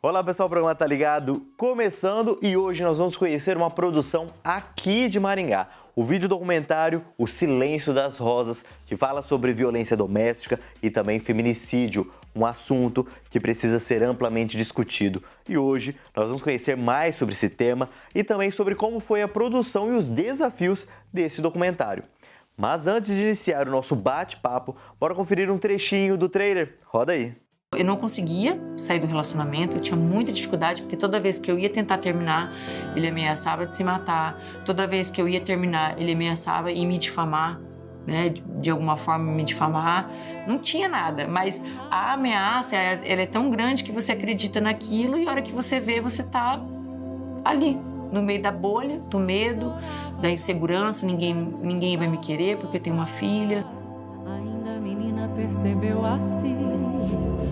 Olá pessoal, o programa Tá Ligado começando e hoje nós vamos conhecer uma produção aqui de Maringá. O vídeo documentário O Silêncio das Rosas, que fala sobre violência doméstica e também feminicídio, um assunto que precisa ser amplamente discutido. E hoje nós vamos conhecer mais sobre esse tema e também sobre como foi a produção e os desafios desse documentário. Mas antes de iniciar o nosso bate-papo, bora conferir um trechinho do trailer. Roda aí! Eu não conseguia sair do relacionamento, eu tinha muita dificuldade, porque toda vez que eu ia tentar terminar, ele ameaçava de se matar. Toda vez que eu ia terminar, ele ameaçava em me difamar, né? De alguma forma me difamar. Não tinha nada, mas a ameaça, ela é tão grande que você acredita naquilo e a hora que você vê, você tá ali, no meio da bolha, do medo, da insegurança, ninguém vai me querer porque eu tenho uma filha. Ainda a menina percebeu assim.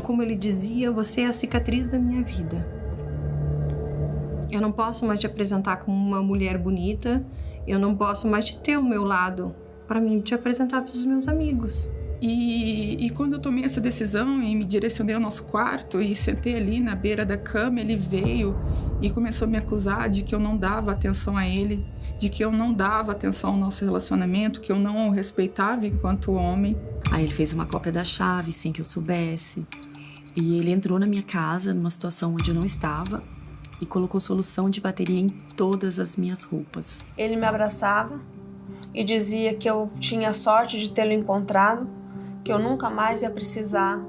Como ele dizia, você é a cicatriz da minha vida. Eu não posso mais te apresentar como uma mulher bonita, eu não posso mais te ter ao meu lado para mim te apresentar para os meus amigos. E quando eu tomei essa decisão e me direcionei ao nosso quarto e sentei ali na beira da cama, ele veio e começou a me acusar de que eu não dava atenção a ele, de que eu não dava atenção ao nosso relacionamento, que eu não o respeitava enquanto homem. Aí ele fez uma cópia da chave sem que eu soubesse. E ele entrou na minha casa, numa situação onde eu não estava, e colocou solução de bateria em todas as minhas roupas. Ele me abraçava e dizia que eu tinha sorte de tê-lo encontrado, que eu nunca mais ia precisar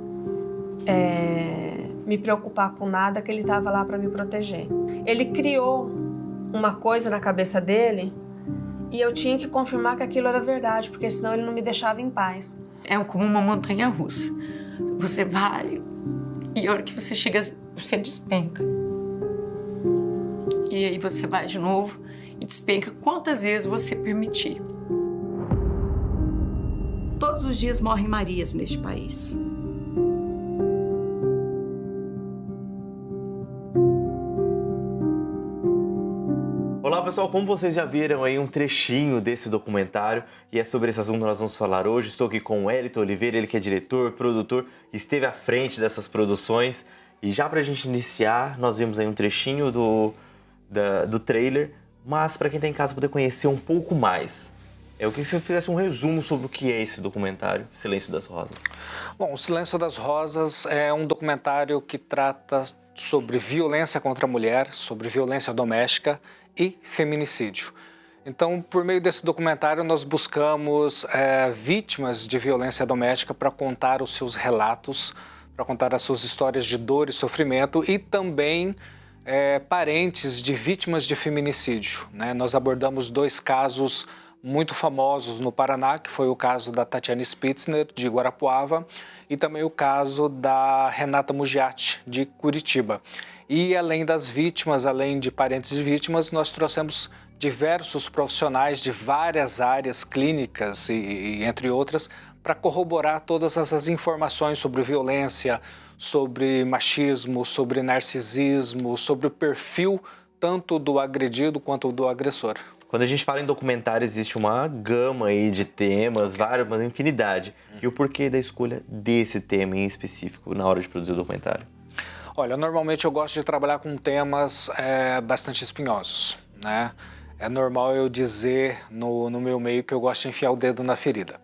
me preocupar com nada, que ele estava lá para me proteger. Ele criou uma coisa na cabeça dele e eu tinha que confirmar que aquilo era verdade, porque senão ele não me deixava em paz. É como uma montanha-russa. Você vai e a hora que você chega, você despenca. E aí você vai de novo e despenca quantas vezes você permitir. Todos os dias morrem Marias neste país. Olá pessoal, como vocês já viram aí um trechinho desse documentário e é sobre esse assunto que nós vamos falar hoje. Estou aqui com o Wellington Oliveira, ele que é diretor, produtor, esteve à frente dessas produções. E já pra gente iniciar, nós vimos aí um trechinho do trailer, mas para quem tá em casa poder conhecer um pouco mais, eu queria que você fizesse um resumo sobre o que é esse documentário, Silêncio das Rosas. Bom, O Silêncio das Rosas é um documentário que trata sobre violência contra a mulher, sobre violência doméstica e feminicídio. Então, por meio desse documentário, nós buscamos vítimas de violência doméstica para contar os seus relatos, para contar as suas histórias de dor e sofrimento e também parentes de vítimas de feminicídio, né? Nós abordamos 2 casos muito famosos no Paraná, que foi o caso da Tatiane Spitzner, de Guarapuava, e também o caso da Renata Mugiati, de Curitiba. E além das vítimas, além de parentes de vítimas, nós trouxemos diversos profissionais de várias áreas clínicas e entre outras, para corroborar todas essas informações sobre violência, sobre machismo, sobre narcisismo, sobre o perfil tanto do agredido quanto do agressor. Quando a gente fala em documentário, existe uma gama aí de temas, uma infinidade. E o porquê da escolha desse tema em específico na hora de produzir o documentário? Olha, normalmente eu gosto de trabalhar com temas bastante espinhosos, né? É normal eu dizer no meu meio que eu gosto de enfiar o dedo na ferida.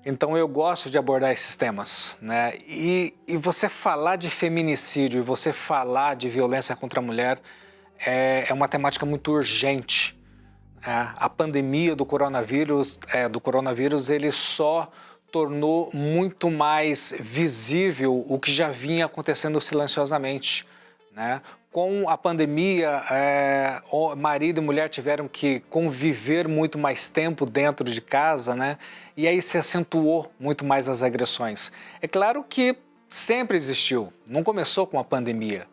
Então eu gosto de abordar esses temas, né? E você falar de feminicídio e você falar de violência contra a mulher é uma temática muito urgente. A pandemia do coronavírus, ele só tornou muito mais visível o que já vinha acontecendo silenciosamente, né? Com a pandemia, marido e mulher tiveram que conviver muito mais tempo dentro de casa, né? E aí se acentuou muito mais as agressões. É claro que sempre existiu, não começou com a pandemia,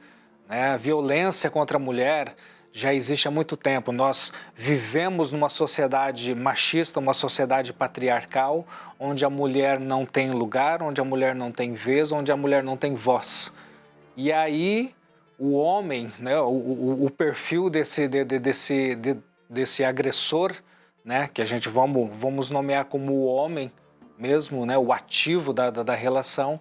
né? A violência contra a mulher já existe há muito tempo. Nós vivemos numa sociedade machista, uma sociedade patriarcal, onde a mulher não tem lugar, onde a mulher não tem vez, onde a mulher não tem voz. E aí o homem, né, o perfil desse agressor, né, que a gente vamos nomear como o homem mesmo, né, o ativo da relação,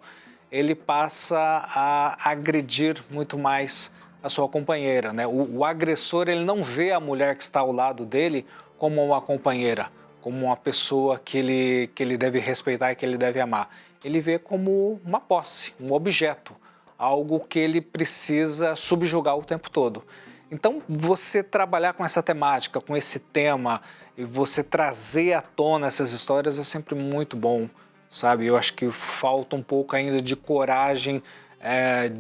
ele passa a agredir muito mais a sua companheira, né? O agressor, ele não vê a mulher que está ao lado dele como uma companheira, como uma pessoa que ele deve respeitar e que ele deve amar. Ele vê como uma posse, um objeto, algo que ele precisa subjugar o tempo todo. Então, você trabalhar com essa temática, com esse tema, e você trazer à tona essas histórias é sempre muito bom, sabe? Eu acho que falta um pouco ainda de coragem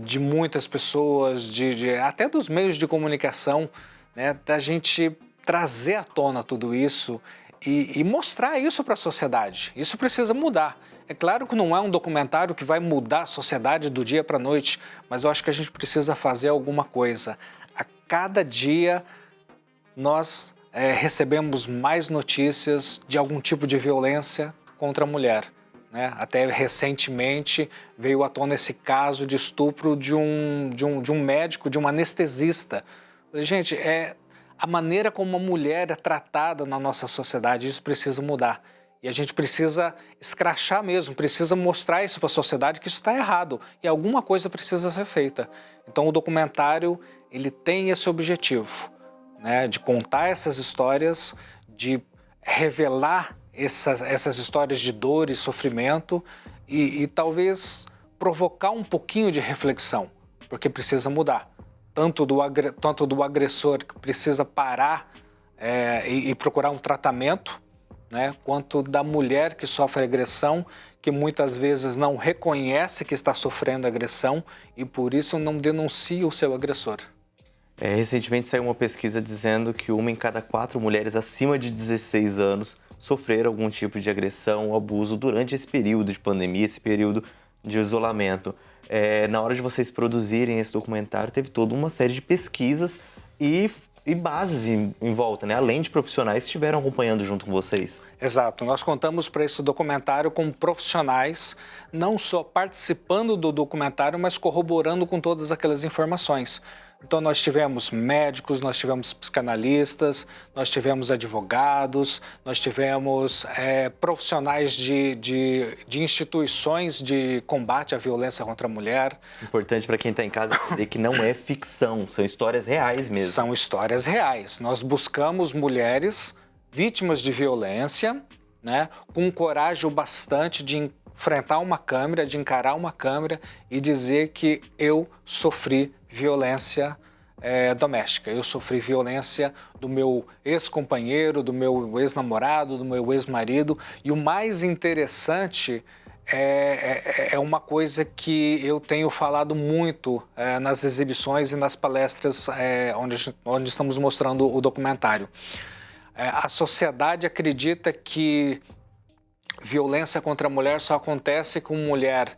de muitas pessoas, até dos meios de comunicação, né? Da gente trazer à tona tudo isso e mostrar isso para a sociedade. Isso precisa mudar. É claro que não é um documentário que vai mudar a sociedade do dia para a noite, mas eu acho que a gente precisa fazer alguma coisa. A cada dia nós recebemos mais notícias de algum tipo de violência contra a mulher, né? Até recentemente veio à tona esse caso de estupro de um médico, de um anestesista. Gente, a maneira como a mulher é tratada na nossa sociedade, isso precisa mudar. E a gente precisa escrachar mesmo, precisa mostrar isso para a sociedade que isso está errado e alguma coisa precisa ser feita. Então o documentário, ele tem esse objetivo, né, de contar essas histórias, de revelar essas histórias de dor e sofrimento e talvez provocar um pouquinho de reflexão, porque precisa mudar. Tanto do agressor que precisa parar e procurar um tratamento, né, quanto da mulher que sofre agressão, que muitas vezes não reconhece que está sofrendo agressão e por isso não denuncia o seu agressor. Recentemente saiu uma pesquisa dizendo que 1 em cada 4 mulheres acima de 16 anos sofreram algum tipo de agressão ou abuso durante esse período de pandemia, esse período de isolamento. Na hora de vocês produzirem esse documentário, teve toda uma série de pesquisas e bases em volta, né? Além de profissionais que estiveram acompanhando junto com vocês. Exato. Nós contamos para esse documentário com profissionais, não só participando do documentário, mas corroborando com todas aquelas informações. Então nós tivemos médicos, nós tivemos psicanalistas, nós tivemos advogados, nós tivemos profissionais de instituições de combate à violência contra a mulher. Importante para quem está em casa entender que não é ficção, são histórias reais mesmo. São histórias reais. Nós buscamos mulheres vítimas de violência, né, com coragem o bastante de enfrentar uma câmera, de encarar uma câmera e dizer que eu sofri violência doméstica. Eu sofri violência do meu ex-companheiro, do meu ex-namorado, do meu ex-marido. E o mais interessante é uma coisa que eu tenho falado muito nas exibições e nas palestras onde estamos mostrando o documentário. A sociedade acredita que violência contra a mulher só acontece com mulher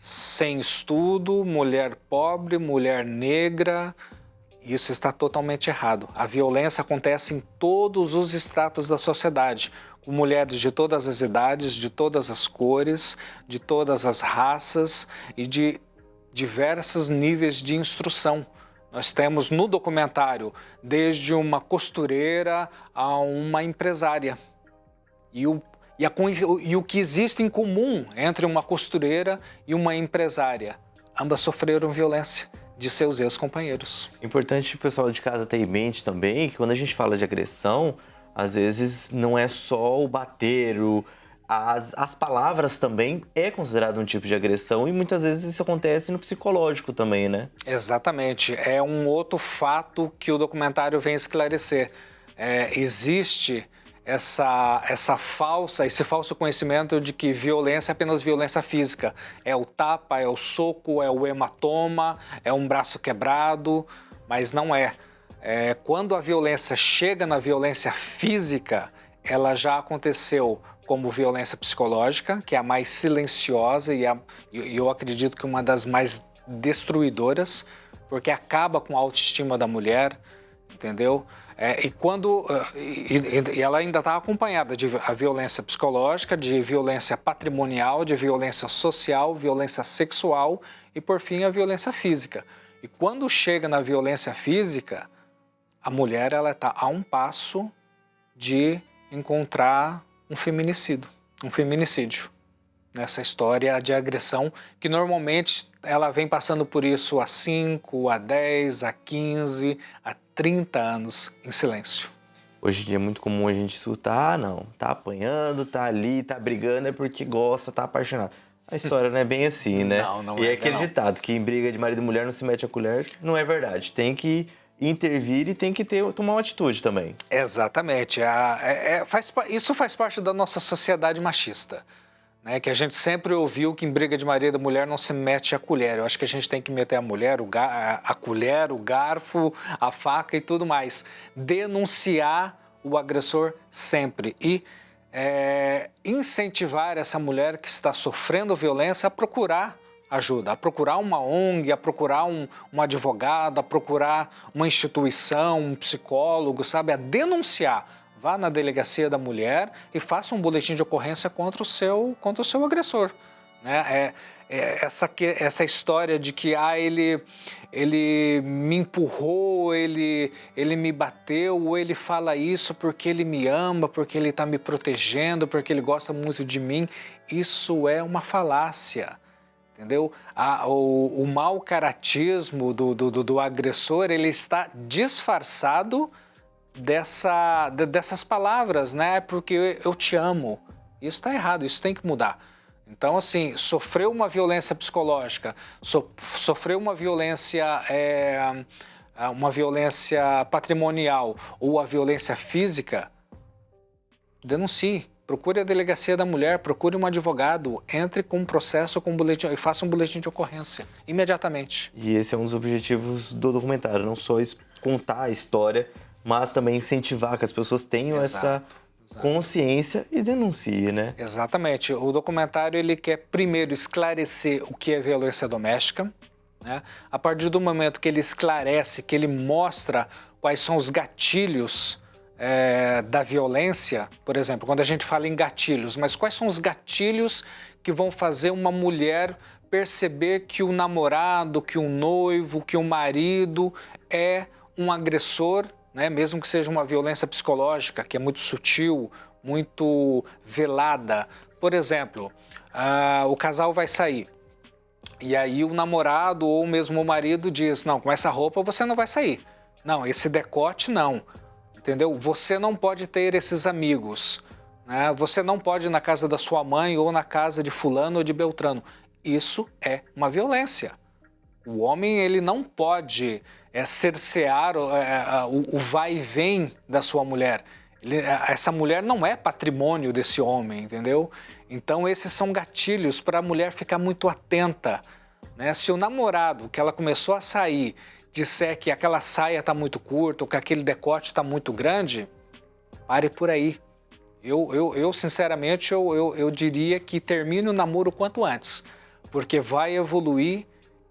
sem estudo, mulher pobre, mulher negra. Isso está totalmente errado. A violência acontece em todos os estratos da sociedade, com mulheres de todas as idades, de todas as cores, de todas as raças e de diversos níveis de instrução. Nós temos no documentário desde uma costureira a uma empresária. E o que existe em comum entre uma costureira e uma empresária? Ambas sofreram violência de seus ex-companheiros. Importante o pessoal de casa ter em mente também que quando a gente fala de agressão, às vezes não é só o bater, as palavras também é considerado um tipo de agressão e muitas vezes isso acontece no psicológico também, né? Exatamente. É um outro fato que o documentário vem esclarecer. Existe esse falso conhecimento de que violência é apenas violência física. É o tapa, é o soco, é o hematoma, é um braço quebrado, mas não é. Quando a violência chega na violência física, ela já aconteceu como violência psicológica, que é a mais silenciosa e eu acredito que uma das mais destruidoras, porque acaba com a autoestima da mulher, entendeu? E ela ainda está acompanhada de a violência psicológica, de violência patrimonial, de violência social, violência sexual e, por fim, a violência física. E quando chega na violência física, a mulher está a um passo de encontrar um feminicídio. nessa história de agressão, que normalmente ela vem passando por isso há 5, há 10, há 15, há 30 anos em silêncio. Hoje em dia é muito comum a gente escutar, não, tá apanhando, tá ali, tá brigando, é porque gosta, tá apaixonado. A história não é bem assim, né? Não e é aquele ditado que em briga de marido e mulher não se mete a colher, não é verdade. Tem que intervir e tem que tomar uma atitude também. Exatamente. Isso faz parte da nossa sociedade machista, né? Que a gente sempre ouviu que em briga de marido e mulher não se mete a colher. Eu acho que a gente tem que meter a mulher, a colher, o garfo, a faca e tudo mais. Denunciar o agressor sempre e incentivar essa mulher que está sofrendo violência a procurar ajuda, a procurar uma ONG, a procurar um advogado, a procurar uma instituição, um psicólogo, sabe? A denunciar. Vá na delegacia da mulher e faça um boletim de ocorrência contra o seu agressor, né? Essa história de que ele me empurrou, ele me bateu, ou ele fala isso porque ele me ama, porque ele está me protegendo, porque ele gosta muito de mim, isso é uma falácia. Entendeu? O mau caratismo do agressor, ele está disfarçado dessas palavras, né? Porque eu te amo. Isso está errado, isso tem que mudar. Então, assim, sofreu uma violência psicológica, sofreu uma violência patrimonial ou a violência física, denuncie. Procure a delegacia da mulher, procure um advogado, entre com um processo com um boletim, e faça um boletim de ocorrência imediatamente. E esse é um dos objetivos do documentário, não só contar a história, mas também incentivar que as pessoas tenham essa consciência e denunciem, né? Exatamente. O documentário ele quer primeiro esclarecer o que é violência doméstica, né? A partir do momento que ele esclarece, que ele mostra quais são os gatilhos da violência, por exemplo, quando a gente fala em gatilhos, mas quais são os gatilhos que vão fazer uma mulher perceber que o namorado, que o noivo, que o marido é um agressor, né? Mesmo que seja uma violência psicológica, que é muito sutil, muito velada. Por exemplo, o casal vai sair e aí o namorado ou mesmo o marido diz, não, com essa roupa você não vai sair. Não, esse decote não. Entendeu? Você não pode ter esses amigos, né? Você não pode ir na casa da sua mãe ou na casa de fulano ou de beltrano. Isso é uma violência. O homem ele não pode cercear o vai e vem da sua mulher. Essa mulher não é patrimônio desse homem, entendeu? Então esses são gatilhos para a mulher ficar muito atenta, né? Se o namorado que ela começou a sair disser que aquela saia está muito curta ou que aquele decote está muito grande, pare por aí. Eu sinceramente, eu diria que termine o namoro quanto antes, porque vai evoluir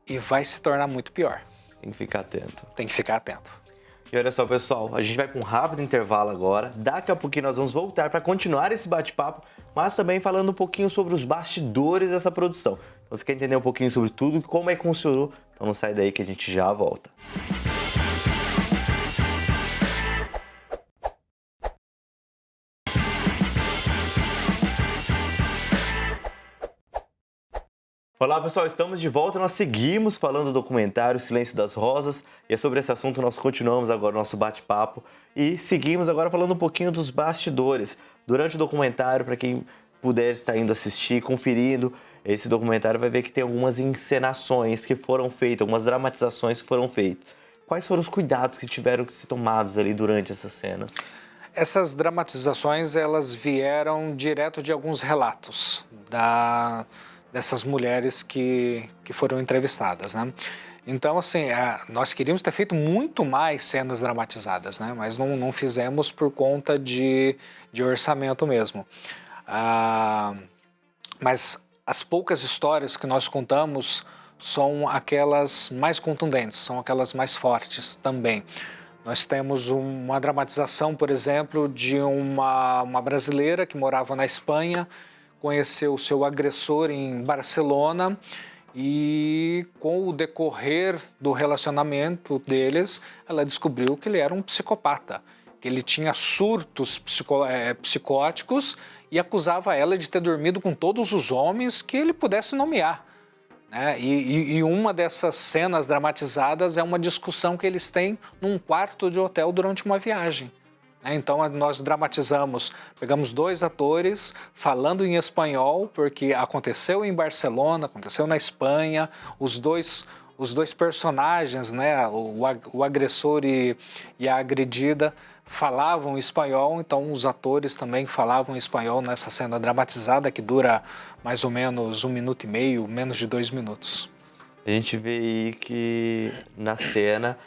e vai se tornar muito pior. Tem que ficar atento. Tem que ficar atento. E olha só, pessoal, a gente vai para um rápido intervalo agora. Daqui a pouquinho nós vamos voltar para continuar esse bate-papo, mas também falando um pouquinho sobre os bastidores dessa produção. Então, você quer entender um pouquinho sobre tudo, como é que funcionou? Então não sai daí que a gente já volta. Olá pessoal, estamos de volta, nós seguimos falando do documentário Silêncio das Rosas e é sobre esse assunto nós continuamos agora o nosso bate-papo e seguimos agora falando um pouquinho dos bastidores. Durante o documentário, para quem puder estar indo assistir, conferindo esse documentário, vai ver que tem algumas encenações que foram feitas, algumas dramatizações que foram feitas. Quais foram os cuidados que tiveram que ser tomados ali durante essas cenas? Essas dramatizações, elas vieram direto de alguns relatos dessas mulheres que foram entrevistadas, né? Então, assim, nós queríamos ter feito muito mais cenas dramatizadas, né? Mas não fizemos por conta de orçamento mesmo. Mas as poucas histórias que nós contamos são aquelas mais contundentes, são aquelas mais fortes também. Nós temos uma dramatização, por exemplo, de uma brasileira que morava na Espanha, conheceu o seu agressor em Barcelona e com o decorrer do relacionamento deles, ela descobriu que ele era um psicopata, que ele tinha surtos psicóticos e acusava ela de ter dormido com todos os homens que ele pudesse nomear. Né? E uma dessas cenas dramatizadas é uma discussão que eles têm num quarto de hotel durante uma viagem. Então nós dramatizamos, pegamos 2 atores falando em espanhol, porque aconteceu em Barcelona, aconteceu na Espanha, os dois personagens, né, o agressor e a agredida, falavam espanhol, então os atores também falavam espanhol nessa cena dramatizada que dura mais ou menos 1 minuto e meio, menos de 2 minutos. A gente vê aí que na cena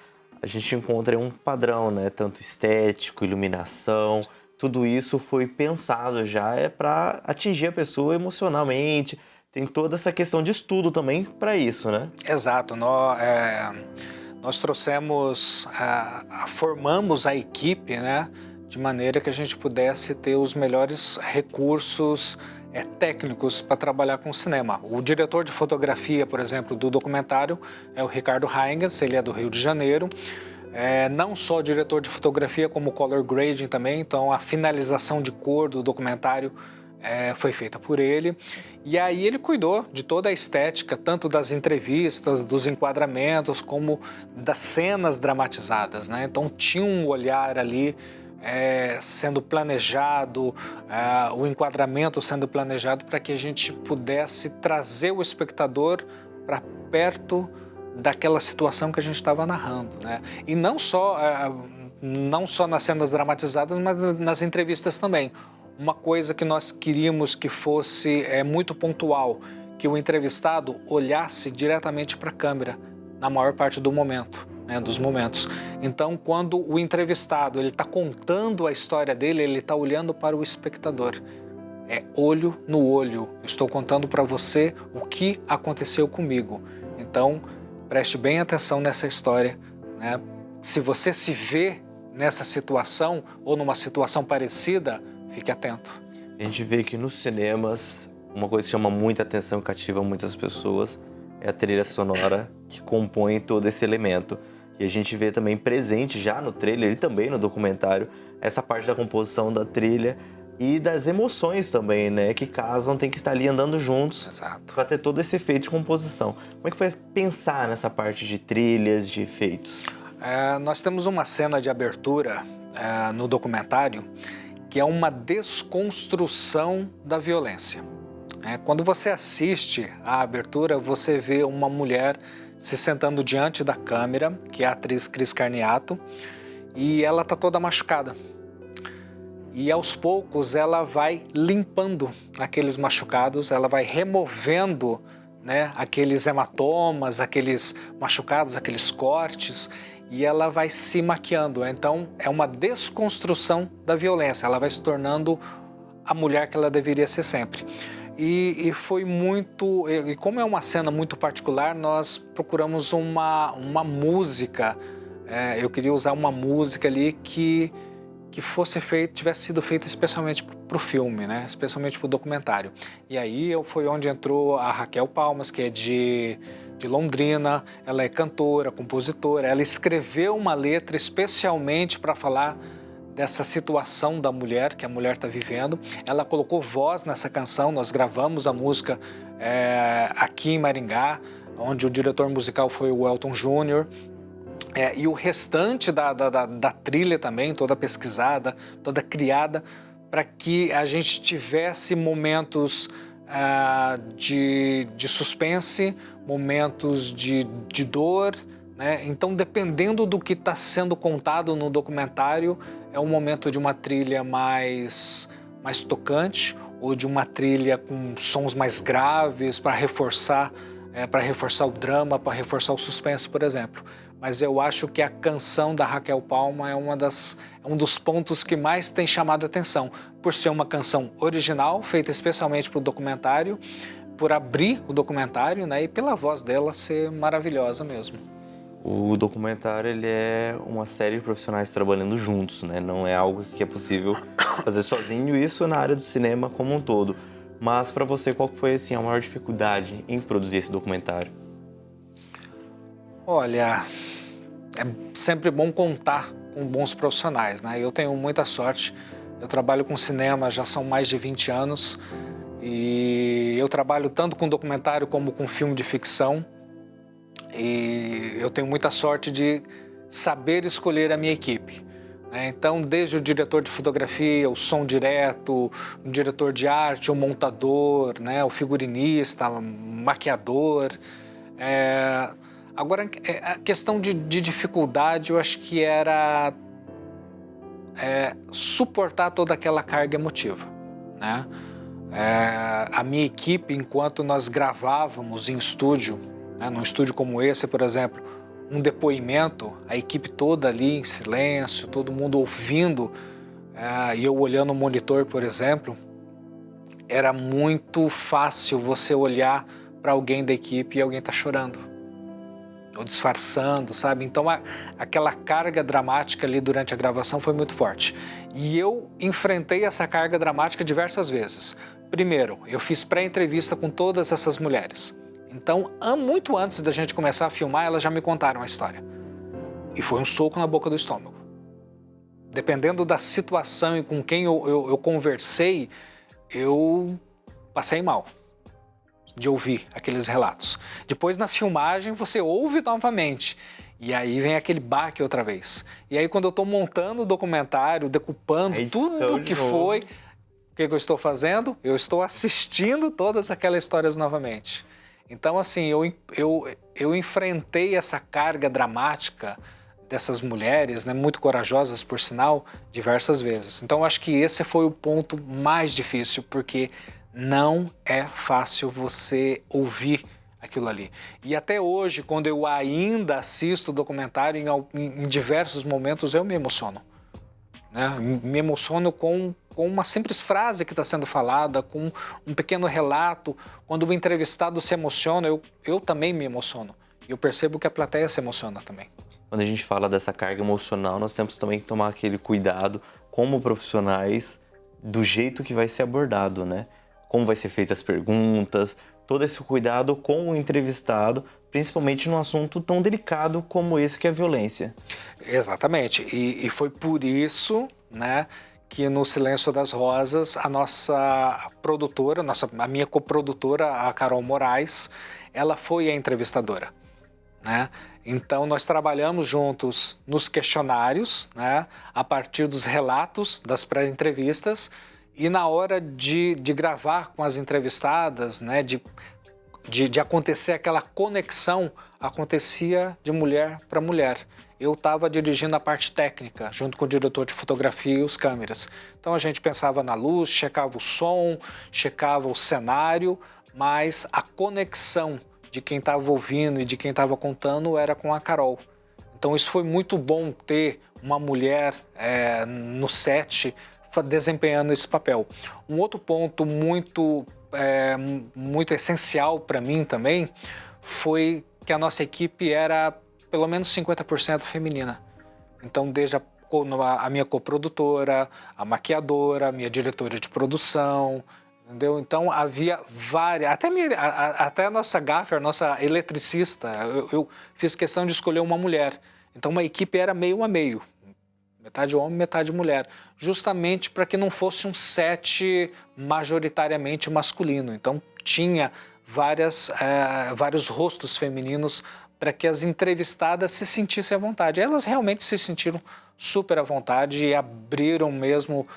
a gente encontra um padrão, né? Tanto estético, iluminação, tudo isso foi pensado já para atingir a pessoa emocionalmente. Tem toda essa questão de estudo também para isso, né? Exato. Nós trouxemos, formamos a equipe, né? De maneira que a gente pudesse ter os melhores recursos técnicos para trabalhar com cinema. O diretor de fotografia, por exemplo, do documentário é o Ricardo Heingens, ele é do Rio de Janeiro. Não só diretor de fotografia, como color grading também, então a finalização de cor do documentário foi feita por ele. E aí ele cuidou de toda a estética, tanto das entrevistas, dos enquadramentos, como das cenas dramatizadas, né? Então tinha um olhar ali sendo planejado, o enquadramento sendo planejado para que a gente pudesse trazer o espectador para perto daquela situação que a gente estava narrando, né? E não só nas cenas dramatizadas, mas nas entrevistas também. Uma coisa que nós queríamos que fosse muito pontual, que o entrevistado olhasse diretamente para a câmera na maior parte do momento. Dos momentos. Então, quando o entrevistado ele está contando a história dele, ele está olhando para o espectador. Olho no olho. Eu estou contando para você o que aconteceu comigo. Então, preste bem atenção nessa história, né? Se você se vê nessa situação ou numa situação parecida, fique atento. A gente vê que nos cinemas, uma coisa que chama muita atenção e cativa muitas pessoas é a trilha sonora que compõe todo esse elemento. E a gente vê também presente já no trailer e também no documentário essa parte da composição da trilha e das emoções também, né? Que casam, tem que estar ali andando juntos para ter todo esse efeito de composição. Como é que foi pensar nessa parte de trilhas, de efeitos? Nós temos uma cena de abertura no documentário que é uma desconstrução da violência. Quando você assiste a abertura, você vê uma mulher se sentando diante da câmera, que é a atriz Cris Carniato, e ela está toda machucada. E aos poucos ela vai limpando aqueles machucados, ela vai removendo, né, aqueles hematomas, aqueles machucados, aqueles cortes, e ela vai se maquiando. Então é uma desconstrução da violência, ela vai se tornando a mulher que ela deveria ser sempre. E foi muito... E como é uma cena muito particular, nós procuramos uma música. Eu queria usar uma música ali que tivesse sido feita especialmente para o filme, né? Especialmente para o documentário. E aí foi onde entrou a Raquel Palmas, que é de Londrina. Ela é cantora, compositora. Ela escreveu uma letra especialmente para falar dessa situação da mulher, que a mulher está vivendo. Ela colocou voz nessa canção, nós gravamos a música aqui em Maringá, onde o diretor musical foi o Elton Júnior, e o restante da trilha também, toda pesquisada, toda criada, para que a gente tivesse momentos de suspense, momentos de dor, né? Então, dependendo do que está sendo contado no documentário, é um momento de uma trilha mais tocante ou de uma trilha com sons mais graves para reforçar o drama, para reforçar o suspense, por exemplo. Mas eu acho que a canção da Raquel Palma é um dos pontos que mais tem chamado a atenção, por ser uma canção original, feita especialmente para o documentário, por abrir o documentário, né, e pela voz dela ser maravilhosa mesmo. O documentário ele é uma série de profissionais trabalhando juntos, né? Não é algo que é possível fazer sozinho, isso na área do cinema como um todo. Mas para você, qual foi assim, a maior dificuldade em produzir esse documentário? Olha, é sempre bom contar com bons profissionais, né? Eu tenho muita sorte Eu trabalho com cinema já são mais de 20 anos e eu trabalho tanto com documentário como com filme de ficção. E eu tenho muita sorte de saber escolher a minha equipe. Então, desde o diretor de fotografia, o som direto, o diretor de arte, o montador, o figurinista, o maquiador. Agora, a questão de dificuldade, eu acho que era suportar toda aquela carga emotiva. A minha equipe, enquanto nós gravávamos em estúdio, num estúdio como esse, por exemplo, um depoimento, a equipe toda ali em silêncio, todo mundo ouvindo, e eu olhando o monitor, por exemplo, era muito fácil você olhar para alguém da equipe e alguém tá chorando, ou disfarçando, sabe? Então aquela carga dramática ali durante a gravação foi muito forte. E eu enfrentei essa carga dramática diversas vezes. Primeiro, eu fiz pré-entrevista com todas essas mulheres. Então, muito antes da gente começar a filmar, elas já me contaram a história. E foi um soco na boca do estômago. Dependendo da situação e com quem eu conversei, eu passei mal de ouvir aqueles relatos. Depois, na filmagem, você ouve novamente. E aí vem aquele baque outra vez. E aí, quando eu estou montando o documentário, decupando tudo que foi, o que eu estou fazendo? Eu estou assistindo todas aquelas histórias novamente. Então, assim, eu enfrentei essa carga dramática dessas mulheres, muito corajosas, por sinal, diversas vezes. Então, acho que esse foi o ponto mais difícil, porque não é fácil você ouvir aquilo ali. E até hoje, quando eu ainda assisto o documentário, em diversos momentos, eu me emociono. Me emociono com uma simples frase que está sendo falada, com um pequeno relato. Quando o entrevistado se emociona, eu também me emociono. E eu percebo que a plateia se emociona também. Quando a gente fala dessa carga emocional, nós temos também que tomar aquele cuidado como profissionais do jeito que vai ser abordado, Como vai ser feitas as perguntas, todo esse cuidado com o entrevistado, principalmente num assunto tão delicado como esse que é a violência. Exatamente. E foi por isso, que no Silêncio das Rosas, a nossa produtora, a minha coprodutora, a Carol Moraes, ela foi a entrevistadora. Então, nós trabalhamos juntos nos questionários, a partir dos relatos das pré-entrevistas, e na hora de gravar com as entrevistadas, de acontecer aquela conexão, acontecia de mulher para mulher. Eu estava dirigindo a parte técnica, junto com o diretor de fotografia e os câmeras. Então a gente pensava na luz, checava o som, checava o cenário, mas a conexão de quem estava ouvindo e de quem estava contando era com a Carol. Então isso foi muito bom ter uma mulher no set desempenhando esse papel. Um outro ponto muito essencial para mim também foi que a nossa equipe era pelo menos 50% feminina. Então, desde a minha coprodutora, a maquiadora, a minha diretora de produção, entendeu? Então, havia várias... Até a nossa gaffer, a nossa eletricista, eu fiz questão de escolher uma mulher. Então, uma equipe era meio a meio. Metade homem, metade mulher. Justamente para que não fosse um set majoritariamente masculino. Então, tinha vários rostos femininos para que as entrevistadas se sentissem à vontade. Elas realmente se sentiram super à vontade e abriram mesmo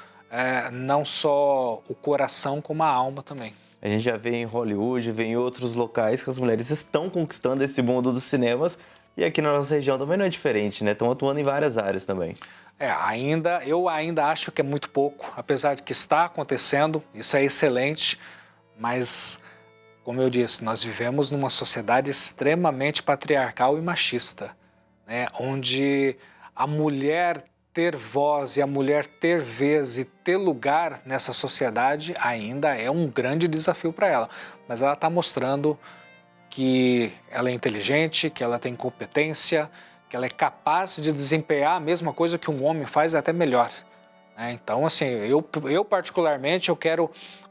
não só o coração, como a alma também. A gente já vê em Hollywood, vê em outros locais que as mulheres estão conquistando esse mundo dos cinemas, e aqui na nossa região também não é diferente, Estão atuando em várias áreas também. Eu ainda acho que é muito pouco, apesar de que está acontecendo, isso é excelente, mas... Como eu disse, nós vivemos numa sociedade extremamente patriarcal e machista, onde a mulher ter voz e a mulher ter vez e ter lugar nessa sociedade ainda é um grande desafio para ela. Mas ela está mostrando que ela é inteligente, que ela tem competência, que ela é capaz de desempenhar a mesma coisa que um homem faz, até melhor. Então, assim, eu particularmente, eu quero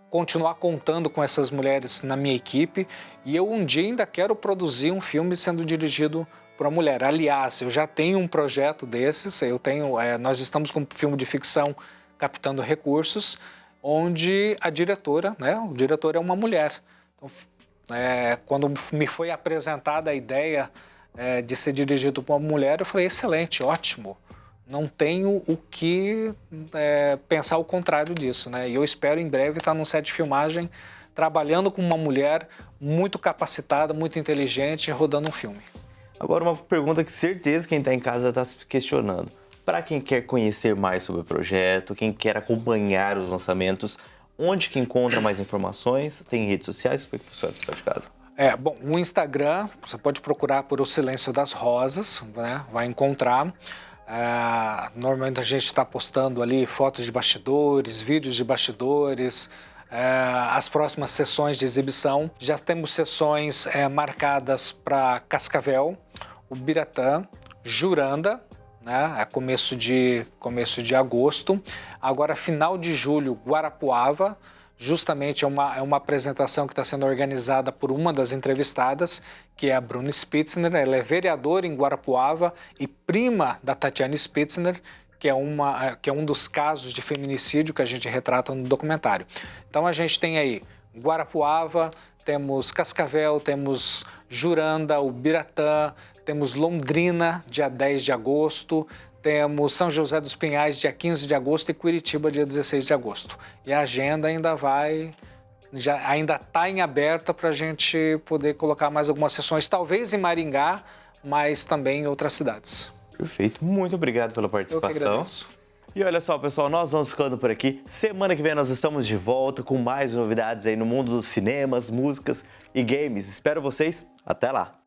continuar contando com essas mulheres na minha equipe, e eu um dia ainda quero produzir um filme sendo dirigido por uma mulher. Aliás, eu já tenho um projeto desses, nós estamos com um filme de ficção captando recursos, onde a diretora, né, o diretor é uma mulher. Então, quando me foi apresentada a ideia de ser dirigido por uma mulher, eu falei, excelente, ótimo. Não tenho o que pensar o contrário disso, né? E eu espero em breve estar num set de filmagem trabalhando com uma mulher muito capacitada, muito inteligente, rodando um filme. Agora uma pergunta que certeza quem está em casa está se questionando. Para quem quer conhecer mais sobre o projeto, quem quer acompanhar os lançamentos, onde que encontra mais informações? Tem redes sociais? Como é que funciona o de casa? Bom, o Instagram, você pode procurar por O Silêncio das Rosas, né? Vai encontrar. Normalmente a gente está postando ali fotos de bastidores, vídeos de bastidores, as próximas sessões de exibição. Já temos sessões marcadas para Cascavel, Ubiratã, Juranda, né? Começo de agosto. Agora, final de julho, Guarapuava. Justamente é uma apresentação que está sendo organizada por uma das entrevistadas, que é a Bruna Spitzner. Ela é vereadora em Guarapuava e prima da Tatiana Spitzner, que é um dos casos de feminicídio que a gente retrata no documentário. Então a gente tem aí Guarapuava, temos Cascavel, temos Juranda, Ubiratã, temos Londrina, dia 10 de agosto, temos São José dos Pinhais, dia 15 de agosto e Curitiba, dia 16 de agosto. E a agenda ainda está em aberta para a gente poder colocar mais algumas sessões, talvez em Maringá, mas também em outras cidades. Perfeito, muito obrigado pela participação. Eu que agradeço. E olha só, pessoal, nós vamos ficando por aqui. Semana que vem nós estamos de volta com mais novidades aí no mundo dos cinemas, músicas e games. Espero vocês. Até lá!